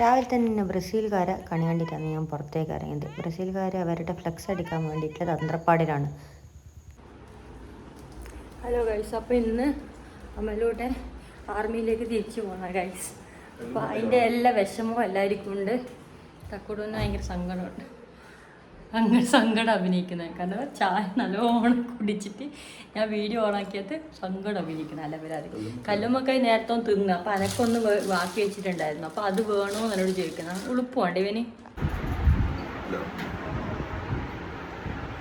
രാവിലെ തന്നെ ബ്രസീൽക്കാരെ കണി കണ്ടിട്ടാണ് ഞാൻ പുറത്തേക്ക് ഇറങ്ങിയത്. ബ്രസീൽക്കാർ അവരുടെ ഫ്ലെക്സ് അടിക്കാൻ വേണ്ടിയിട്ടുള്ള തന്ത്രപ്പാടിലാണ്. ഹലോ ഗൈസ്, അപ്പോൾ ഇന്ന് അമ്മയിലൂടെ ആർമിയിലേക്ക് തിരിച്ചു പോകണം ഗൈസ്. അപ്പോൾ അതിൻ്റെ എല്ലാ വിഷമവും എല്ലാവർക്കും ഉണ്ട്. തക്കൂടൊന്നും ഭയങ്കര സങ്കടമുണ്ട്. അങ്ങനെ സങ്കടം അഭിനയിക്കുന്നത് കാരണം ചായ നല്ലോണം കുടിച്ചിട്ട് ഞാൻ വീഡിയോ ഓണാക്കിയത് സങ്കടം അഭിനയിക്കണം. അല്ല വരാതെ കല്ലുമ്മക്കായി നേരത്തെ തിന്നു. അപ്പോൾ അനക്കൊന്ന് ബാക്കി വെച്ചിട്ടുണ്ടായിരുന്നു. അപ്പോൾ അത് വേണോ എന്നോട് ചോദിക്കുന്നത്. ഉളുപ്പുണ്ട് ഇവന്.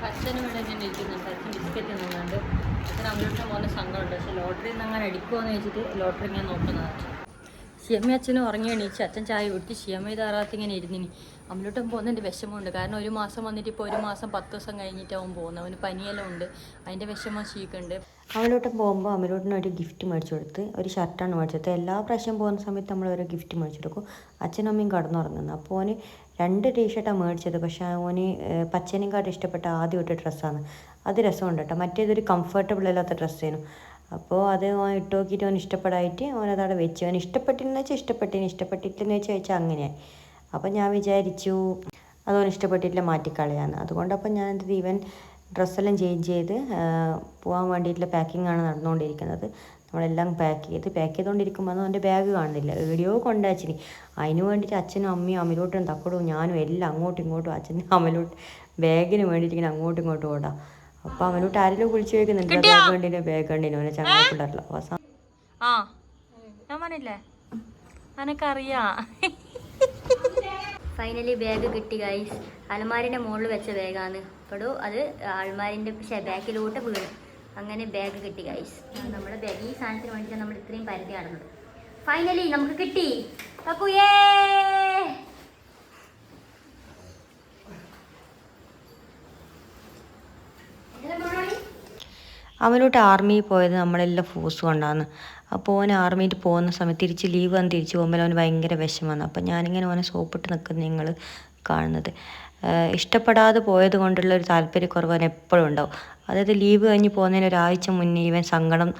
അച്ഛനും ഇവിടെ ഞാൻ ഇരിക്കുന്നുണ്ട്. അച്ഛൻ ബിസ്ക്കറ്റ് നിന്നുണ്ട്. അച്ഛൻ അമ്മയോട്ട് പോകുന്ന സങ്കടമുണ്ട്. പക്ഷെ ലോട്ടറി നിന്ന് അങ്ങനെ അടിക്കുമോ എന്ന് വെച്ചിട്ട് ലോട്ടറി ഞാൻ നോക്കുന്നതാണ്. ഷിയമ്മ അച്ഛനും ഉറങ്ങി എണീച്ച് അച്ഛൻ ചായ കുടിച്ച് ഷിയമ്മ താറാത്ത് ഇങ്ങനെ ഇരുന്നിനി. അമ്മലോട്ടും പോകുന്നതിൻ്റെ വിഷമമുണ്ട്. കാരണം ഒരു മാസം വന്നിട്ട് ഇപ്പോൾ ഒരു മാസം 10 ദിവസം കഴിഞ്ഞിട്ടാവും പോകുന്നത്. അവന് പനിയെല്ലാം ഉണ്ട്. അതിൻ്റെ വിഷമം ഷീക്കുണ്ട്. അമ്മലോട്ടും പോകുമ്പോൾ അമ്മലോട്ടിന് ഒരു ഗിഫ്റ്റ് മേടിച്ചു കൊടുത്ത്, ഒരു ഷർട്ടാണ് മേടിച്ചത്. എല്ലാ പ്രാവശ്യം പോകുന്ന സമയത്ത് നമ്മൾ ഓരോ ഗിഫ്റ്റ് മേടിച്ചു കൊടുക്കും. അച്ഛനും അമ്മയും കടന്നുറങ്ങുന്നത്. അപ്പോൾ ഓന് 2 ടീഷർട്ടാണ് മേടിച്ചത്. പക്ഷേ ഓന് പച്ചനേക്കാട്ടും ഇഷ്ടപ്പെട്ട ആദ്യം ഇട്ട ഡ്രസ്സാണ്. അത് രസമുണ്ട് കേട്ടോ. മറ്റേതൊരു കംഫർട്ടബിൾ അല്ലാത്ത ഡ്രസ്സായിരുന്നു. അപ്പോൾ അത് ഓൻ ഇട്ട് നോക്കിയിട്ട് ഓൻ ഇഷ്ടപ്പെടായിട്ട് ഓനതവിടെ വെച്ചു. അവൻ ഇഷ്ടപ്പെട്ടില്ലെന്ന് വെച്ചാൽ ഇഷ്ടപ്പെട്ടിട്ടില്ലെന്ന് വെച്ചാൽ അങ്ങനെയായി. അപ്പം ഞാൻ വിചാരിച്ചു അതോന് ഇഷ്ടപ്പെട്ടിട്ടില്ല, മാറ്റിക്കളയാന്ന്. അതുകൊണ്ടപ്പം ഞാൻ എന്ത് ഇവൻ ഡ്രസ്സെല്ലാം ചേഞ്ച് ചെയ്ത് പോകാൻ വേണ്ടിയിട്ടുള്ള പാക്കിങ്ങാണ് നടന്നുകൊണ്ടിരിക്കുന്നത്. നമ്മളെല്ലാം പാക്ക് ചെയ്തുകൊണ്ടിരിക്കുമ്പോൾ അവൻ്റെ ബാഗ് കാണുന്നില്ല. എവിടെയോ കൊണ്ടുവച്ചിനി. അതിന് വേണ്ടിയിട്ട് അച്ഛനും അമ്മയും അമലോട്ടും തക്കടും ഞാനും എല്ലാം അങ്ങോട്ടും ഇങ്ങോട്ടും അച്ഛനും അമലോട്ട് ബാഗിന് വേണ്ടിയിട്ട് ഇങ്ങനെ അങ്ങോട്ടും ഇങ്ങോട്ടും ഓടാം. അപ്പം അവനോട്ട് ആരെങ്കിലും വിളിച്ചു ചോദിക്കുന്നുണ്ട് ബാഗ് കണ്ടിനോ അവനെ ചങ്ങായി പിള്ളേരല്ലോ. അവസാനം ഞാൻ പറഞ്ഞില്ലേ എനക്കറിയാ. ഫൈനലി ബാഗ് കിട്ടി ഗൈസ്. അലമാരിൻ്റെ മുകളിൽ വെച്ച ബാഗാണ്. ഇപ്പോഴും അത് അലമാരിൻ്റെ ബാക്കിലോട്ട് വീണ്. അങ്ങനെ ബാഗ് കിട്ടി ഗൈസ്. നമ്മുടെ ബാഗ് ഈ സാധനത്തിന് വേണ്ടിയിട്ടാണ് നമ്മൾ ഇത്രയും പരിധി നടന്നത്. ഫൈനലി നമുക്ക് കിട്ടി. അവനോട്ട് ആർമിയിൽ പോയത് നമ്മളെല്ലാം ഫോഴ്സ് കൊണ്ടാണ്. അപ്പോൾ ഓൻ ആർമിയിൽ പോകുന്ന സമയത്ത് തിരിച്ച് ലീവ് വന്ന് തിരിച്ച് പോകുമ്പോൾ അവന് ഭയങ്കര വിഷമമാണ്. അപ്പോൾ ഞാനിങ്ങനെ ഓനെ സോപ്പിട്ട് നിൽക്കുന്നത് നിങ്ങൾ കാണുന്നത്. ഇഷ്ടപ്പെടാതെ പോയത് കൊണ്ടുള്ള ഒരു താല്പര്യക്കുറവ് അവൻ എപ്പോഴും ഉണ്ടാവും. അതായത് ലീവ് കഴിഞ്ഞ് പോകുന്നതിന് ഒരാഴ്ച മുന്നേ ഇവൻ സങ്കടം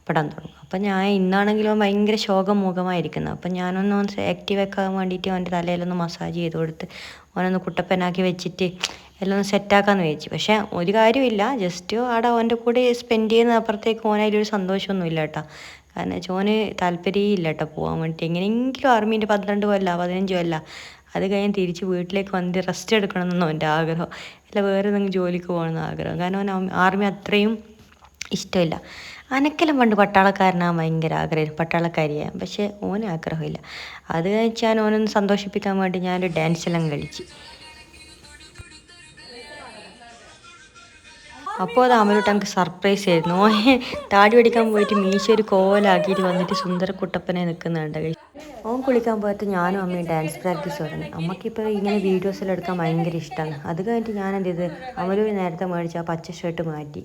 പെടാൻ തുടങ്ങും. അപ്പം ഞാൻ ഇന്നാണെങ്കിലും ഭയങ്കര ശോകമുഖമായിരിക്കുന്നത്. അപ്പം ഞാനൊന്ന് ആക്റ്റീവ് ആക്കാൻ വേണ്ടിയിട്ട് അവൻ്റെ തലയിലൊന്ന് മസാജ് ചെയ്ത് കൊടുത്ത് ഓനൊന്ന് കുട്ടപ്പനാക്കി വെച്ചിട്ട് എല്ലാം ഒന്ന് സെറ്റാക്കാമെന്ന് വിചാരിച്ചു. പക്ഷേ ഒരു കാര്യമില്ല, ജസ്റ്റ് അവിടെ അവൻ്റെ കൂടെ സ്പെൻഡ് ചെയ്യുന്ന അപ്പുറത്തേക്ക് ഓനതിലൊരു സന്തോഷമൊന്നുമില്ല കേട്ടോ. കാരണം ഓന് താല്പര്യമില്ല കേട്ടോ പോകാൻ വേണ്ടിയിട്ട്. എങ്ങനെയെങ്കിലും ആർമീൻ്റെ 12 കൊല്ല 15 കൊല്ല അത് കഴിഞ്ഞ് തിരിച്ച് വീട്ടിലേക്ക് വന്നിട്ട് റെസ്റ്റ് എടുക്കണമെന്നൊന്നും അവൻ്റെ ആഗ്രഹം അല്ല, വേറെ എന്തെങ്കിലും ജോലിക്ക് പോകണമെന്ന് ആഗ്രഹം. കാരണം അവൻ ആർമി അത്രയും ഇഷ്ടമില്ല. അനക്കെല്ലാം പണ്ട് പട്ടാളക്കാരനാണ് ഭയങ്കര ആഗ്രഹം, പട്ടാളക്കാരിയാണ്. പക്ഷേ ഓന് ആഗ്രഹമില്ല. അത് കഴിച്ചാൽ ഓനൊന്ന് സന്തോഷിപ്പിക്കാൻ വേണ്ടി ഞാനൊരു ഡാൻസെല്ലാം കളിച്ച്. അപ്പോൾ അത് അമലോട്ട് നമുക്ക് സർപ്രൈസ് ആയിരുന്നു. ഓൻ താടി പഠിക്കാൻ പോയിട്ട് മീശ ഒരു കോലാക്കിയിട്ട് വന്നിട്ട് സുന്ദര കുട്ടപ്പനെ നിൽക്കുന്നുണ്ട്. ഓൻ കുളിക്കാൻ പോയിട്ട് ഞാനും അമ്മയും ഡാൻസ് പ്രാക്ടീസ് തുടങ്ങി. അമ്മയ്ക്കിപ്പോൾ ഇങ്ങനെ വീഡിയോസെല്ലാം എടുക്കാൻ ഭയങ്കര ഇഷ്ടമാണ്. അത് കഴിഞ്ഞിട്ട് ഞാൻ എന്ത് ചെയ്ത് അമലു നേരത്തെ മേടിച്ച് ആ പച്ച ഷർട്ട് മാറ്റി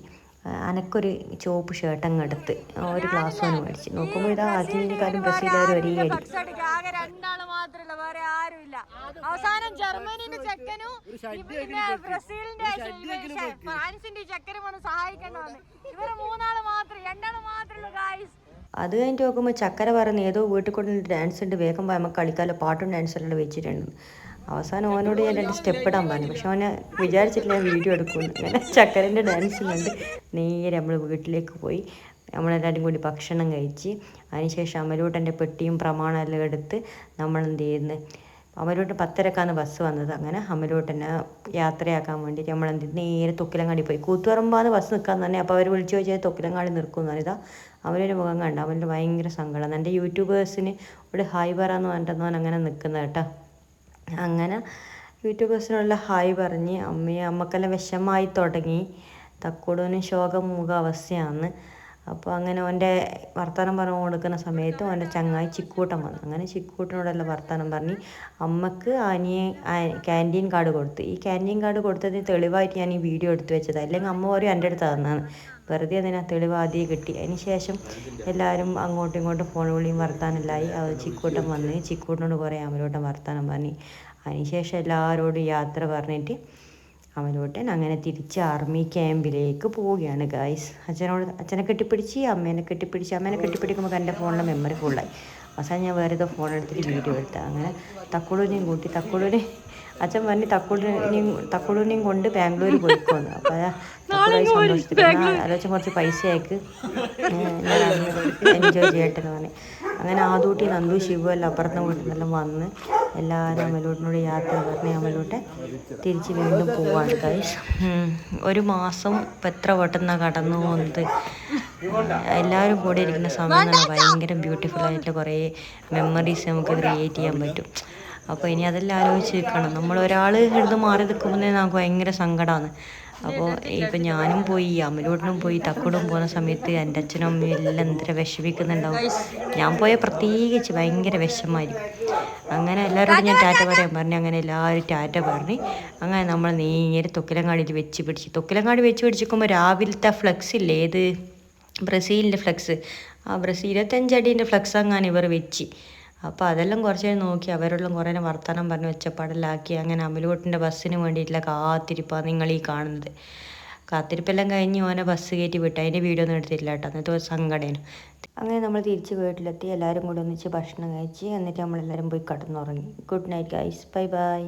അനക്കൊരു ചുവപ്പ് ഷർട്ട് അങ്ങ് എടുത്ത് ഒരു ഗ്ലാസ് ഒന്ന് മേടിച്ച് നോക്കുമ്പോൾ ഇതാ അർജന്റീനക്കാരും ബ്രസീലുകാരും ഒരേ അടി. അവസാനം ജർമ്മനിന്റെ ചെക്കനും ബ്രസീലിന്റെ ഫ്രാൻസിന്റെ ചെക്കനും വന്ന് സഹായിക്കേണ്ടതാണ്. ഇവര് 3 ആള് മാത്രം 2 ആള് മാത്രമേ ഗായ്സ്. അത് കഴിഞ്ഞിട്ട് നോക്കുമ്പോൾ ചക്കര പറഞ്ഞ് ഏതോ വീട്ടിൽ കൊണ്ട് ഡാൻസ് ഉണ്ട്, വേഗം നമുക്ക് കളിക്കാമല്ലോ, പാട്ടും ഡാൻസെല്ലാം വെച്ചിട്ടുണ്ട്. അവസാനം ഓനോട് ഞാൻ 2 സ്റ്റെപ്പ് ഇടാൻ പറഞ്ഞു. പക്ഷെ അവനെ വിചാരിച്ചിട്ടില്ല ഞാൻ വീഡിയോ എടുക്കുമെന്ന്. അങ്ങനെ ചക്കരൻ്റെ ഡാൻസും കണ്ട് നേരെ നമ്മൾ വീട്ടിലേക്ക് പോയി. നമ്മളെല്ലാവരും കൂടി ഭക്ഷണം കഴിച്ച് അതിനുശേഷം അമലോട്ടൻ്റെ പെട്ടിയും പ്രമാണം എല്ലാം എടുത്ത് നമ്മളെന്ത് ചെയ്യുന്നത്, അമലോട്ട് 10:30 ബസ് വന്നത്. അങ്ങനെ അമലോട്ടനെ യാത്രയാക്കാൻ വേണ്ടിയിട്ട് നമ്മളെന്ത് നേരെ തൊക്കിലങ്ങാടി പോയി. കൂത്തുപറമ്പാന്ന് ബസ് നിൽക്കാൻ തന്നെ. അപ്പോൾ അവർ വിളിച്ചു ചോദിച്ചാൽ തൊക്കിലങ്ങാടി നിൽക്കുമെന്ന് പറഞ്ഞാൽ അവനൊരു മുഖം കണ്ട അവൻ്റെ ഭയങ്കര സങ്കടം. എൻ്റെ യൂട്യൂബേഴ്സിന് ഇവിടെ ഹായ് പറയാമെന്ന് പറഞ്ഞിട്ടൊന്നും അങ്ങനെ നിൽക്കുന്നത് കേട്ടോ. അങ്ങനെ യൂട്യൂബേഴ്സിനുള്ള ഹായ് പറഞ്ഞ് അമ്മക്കെല്ലാം വിഷമായി തുടങ്ങി. തക്കൂടൂന് ശോകമുഖ അവസ്ഥയാണ്. അപ്പോൾ അങ്ങനെ ഓൻ്റെ വർത്തമാനം പറഞ്ഞു കൊടുക്കുന്ന സമയത്ത് ഓൻ്റെ ചങ്ങായി ചിക്കൂട്ടൻ വന്നു. അങ്ങനെ ചിക്കൂട്ടനോടെല്ലാം വർത്തമാനം പറഞ്ഞ് അമ്മക്ക് ക്യാൻറ്റീൻ കാർഡ് കൊടുത്ത്. ഈ ക്യാൻറ്റീൻ കാർഡ് കൊടുത്തതിന് തെളിവായിട്ട് ഞാൻ ഈ വീഡിയോ എടുത്ത് വെച്ചതാണ്. അല്ലെങ്കിൽ അമ്മ ഒരു എൻ്റെ അടുത്ത് തന്നാണ്. വെറുതെ അതിനാ തെളിവ് ആദ്യം കിട്ടി. അതിന് ശേഷം എല്ലാവരും അങ്ങോട്ടും ഇങ്ങോട്ടും ഫോൺ വിളിയും വർത്താനെല്ലായി. ചിക്കൂട്ടൻ വന്ന് ചിക്കൂട്ടനോട് കുറേ അമലോട്ടൻ വർത്താനം പറഞ്ഞ് അതിനുശേഷം എല്ലാവരോടും യാത്ര പറഞ്ഞിട്ട് അമലോട്ടൻ അങ്ങനെ തിരിച്ച് ആർമി ക്യാമ്പിലേക്ക് പോവുകയാണ് ഗായ്സ്. അച്ഛനെ കെട്ടിപ്പിടിച്ച് അമ്മേനെ കെട്ടിപ്പിടിക്കുമ്പോൾ എൻ്റെ ഫോണിലെ മെമ്മറി ഫുള്ളായി. അവസാനം ഞാൻ വേറെ ഏതോ ഫോൺ എടുത്തിട്ട് വീഡിയോ എടുത്തത്. അങ്ങനെ തക്കുടൂനെയും കൂട്ടി അച്ഛൻ പറഞ്ഞ് തക്കുടൂനെയും കൊണ്ട് ബാംഗ്ലൂർ പോയിക്കോന്ന്. അപ്പോൾ തക്കുടായി സന്തോഷത്തിൽ ആലോചിച്ച് കുറച്ച് പൈസ അയക്ക് ഞാൻ എൻജോയ് ചെയ്യട്ടെന്ന് പറഞ്ഞു. അങ്ങനെ ആദൂട്ടി നന്ദു ശിവു എല്ലാം അപ്പുറത്തെ വീട്ടിൽ നിന്നെല്ലാം വന്ന് എല്ലാവരും അമലൂട്ടിനോട് യാത്ര പറഞ്ഞ് അമലൂട്ടെ തിരിച്ച് വീണ്ടും പോവാണ് ഗൈസ്. 1 മാസം ഇപ്പം എത്ര പെട്ടെന്നാണ് കടന്നു പോകുന്നത്. എല്ലാവരും കൂടെ ഇരിക്കുന്ന സമയം തന്നെ ഭയങ്കര ബ്യൂട്ടിഫുൾ ആയിട്ടുള്ള കുറേ മെമ്മറീസ് നമുക്ക് ക്രിയേറ്റ് ചെയ്യാൻ പറ്റും. അപ്പോൾ ഇനി അതെല്ലാം ആലോചിച്ച് നിൽക്കണം. നമ്മളൊരാൾ എടുത്ത് മാറി നിൽക്കുമ്പോൾ നമുക്ക് ഭയങ്കര സങ്കടമാണ്. അപ്പോൾ ഇപ്പം ഞാനും പോയി അമലൂട്ടിനും പോയി തക്കുടും പോകുന്ന സമയത്ത് എൻ്റെ അച്ഛനും അമ്മയും എല്ലാം എന്തൊരു വിഷമിക്കുന്നുണ്ടാവും. ഞാൻ പോയ പ്രത്യേകിച്ച് ഭയങ്കര വിഷമമായിരിക്കും. അങ്ങനെ എല്ലാവരോടും ഞാൻ ടാറ്റ പറയാൻ പറഞ്ഞു. അങ്ങനെ എല്ലാവരും ടാറ്റ പറഞ്ഞ് അങ്ങനെ നമ്മൾ നേരെ തൊക്കിലങ്ങാടിയിൽ വെച്ച് പിടിച്ചിരിക്കുമ്പോൾ രാവിലത്തെ ഫ്ലെക്സ് ഇല്ലേ, ഏത് ബ്രസീലിൻ്റെ ഫ്ലെക്സ്, ആ 25 അടീൻ്റെ ഫ്ലെക്സ് അങ്ങനെ ഇവർ വെച്ച്. അപ്പോൾ അതെല്ലാം കുറച്ച് നേരം നോക്കി അവരെല്ലാം കുറേ വർത്തമാനം പറഞ്ഞ് ഒച്ചപ്പാടെല്ലാക്കി. അങ്ങനെ അമലൂട്ടിൻ്റെ ബസ്സിന് വേണ്ടിയിട്ടുള്ള കാത്തിരിപ്പാണ് നിങ്ങളീ കാണുന്നത്. കാത്തിരിപ്പെല്ലാം കഴിഞ്ഞ് ഓനെ ബസ് കയറ്റി വിട്ടു. അതിൻ്റെ വീഡിയോ ഒന്നും എടുത്തില്ല കേട്ടോ, എന്നിട്ട് സങ്കടേനു. അങ്ങനെ നമ്മൾ തിരിച്ച് വീട്ടിലെത്തി. എല്ലാവരും കൂടെ ഒന്നിച്ച് ഭക്ഷണം കഴിച്ച് എന്നിട്ട് നമ്മളെല്ലാവരും പോയി കിടന്നുറങ്ങി. Good night guys, bye bye.